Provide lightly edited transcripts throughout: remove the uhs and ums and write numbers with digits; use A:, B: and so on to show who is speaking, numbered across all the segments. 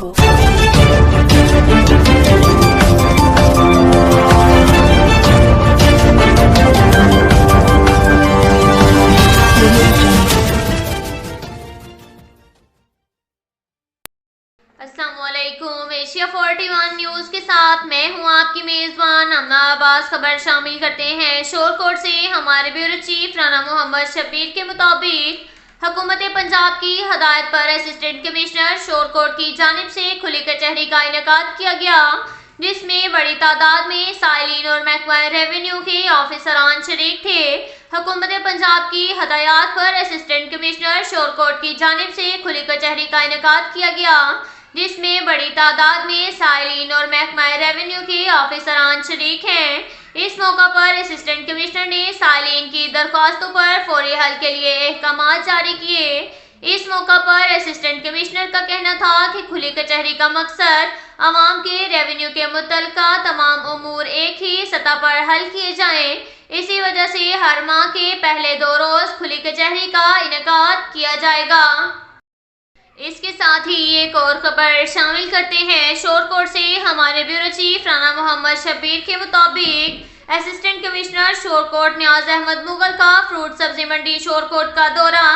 A: Jungle.
B: अस्सलामुअलैकुम। Asia 41 news के साथ मैं हूं आपकी मेज़बान अमना अब्बास। खबर शामिल करते हैं शोरकोट से। हमारे ब्यूरो चीफ राना मोहम्मद शब्बीर के मुताबिक हुकूमत पंजाब की हदायत पर असिस्टेंट कमिश्नर शोरकोट की जानिब से खुली कचहरी का इनेकाद किया गया, जिसमें बड़ी तादाद में साइलिन और महकमा रेवेन्यू के ऑफिसरान शरीक थे। हुकूमत पंजाब की हदायत पर असिस्टेंट कमिश्नर शोरकोट की जानिब से खुली कचहरी का इनेकाद किया गया, जिसमें बड़ी तादाद में साइलिन और महकमा रेवेन्यू के ऑफिसरान शरीक हैं। इस मौका पर असिस्टेंट कमिश्नर ने साइलिन की दरख्वास्तों पर फौरी हल के लिए अहकामात जारी किए। इस मौका पर असिस्टेंट कमिश्नर का कहना था कि खुली कचहरी का मकसद आवाम के रेवेन्यू के मुतल्लिका तमाम उमूर एक ही सतह पर हल किए जाएं। इसी वजह से हर माह के पहले 2 रोज खुली कचहरी का इनेकाद किया जाएगा। इसके साथ ही एक और खबर शामिल करते हैं शोरकोट से। हमारे ब्यूरो चीफ राना मोहम्मद शब्बीर के मुताबिक असिस्टेंट कमिश्नर शोरकोट न्याज अहमद मुगल का फ्रूट सब्जी मंडी शोरकोट का दौरा।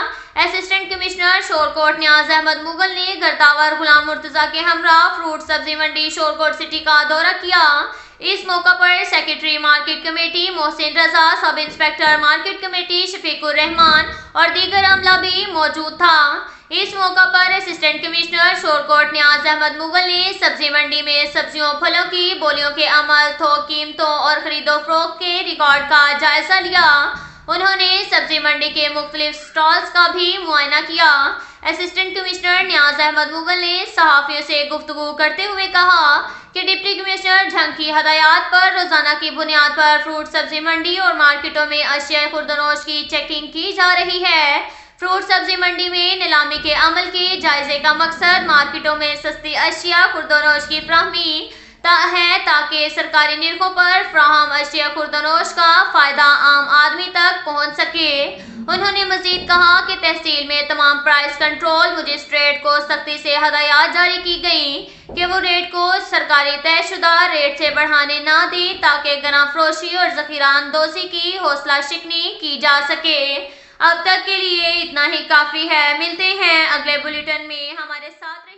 B: असिस्टेंट कमिश्नर शोरकोट न्याज अहमद मुगल ने गर्दावर गुलाम मुर्तजा के हमरा फ्रूट सब्जी मंडी शोरकोट सिटी का दौरा किया। इस मौका पर secretary market committee Mohsin Raza, sub inspector market committee Shafiqur Rahman और दीगर अमला भी मौजूद था। इस मौका पर असिस्टेंट कमिश्नर शोरकोट न्याज अहमद मुगल ने सब्जी मंडी में सब्जियों फलों की बोलियों के अमल, थोक कीमतों और खरीदो फरोख्त के रिकॉर्ड का जायजा लिया। उन्होंने सब्जी मंडी के मुख्तलिफ स्टॉल्स का भी मुआयना किया। असिस्टेंट कमिश्नर न्याज अहमद मुगल ने सहाफियों से गुफ्तगू करते हुए कहा कि डिप्टी कमिश्नर झंग की हदायत पर रोजाना की बुनियाद पर फ्रूट सब्जी मंडी और मार्केटों में अशिया खुर्दनोश की चेकिंग की जा रही है। फ्रूट सब्जी मंडी में नीलामी के अमल के जायजे का मकसद मार्केटों में सस्ती अशिया खुर्दनोश की फ्राहमी है, ताकि सरकारी निरखों पर फ्राहम अशिया खुर्दनोश का फायदा आम आदमी तक पहुंच सके। उन्होंने मजीद कहा कि तहसील में तमाम प्राइस कंट्रोल मजिस्ट्रेट को सख्ती से हदायत जारी की गई कि वो रेट को सरकारी तयशुदा रेट से बढ़ाने ना दे, ताकि गना फरोशी और जखीरा अंदोजी की हौसला शिकनी की जा सके। अब तक के लिए इतना ही काफ़ी है। मिलते हैं अगले बुलेटिन में, हमारे साथ रहिए।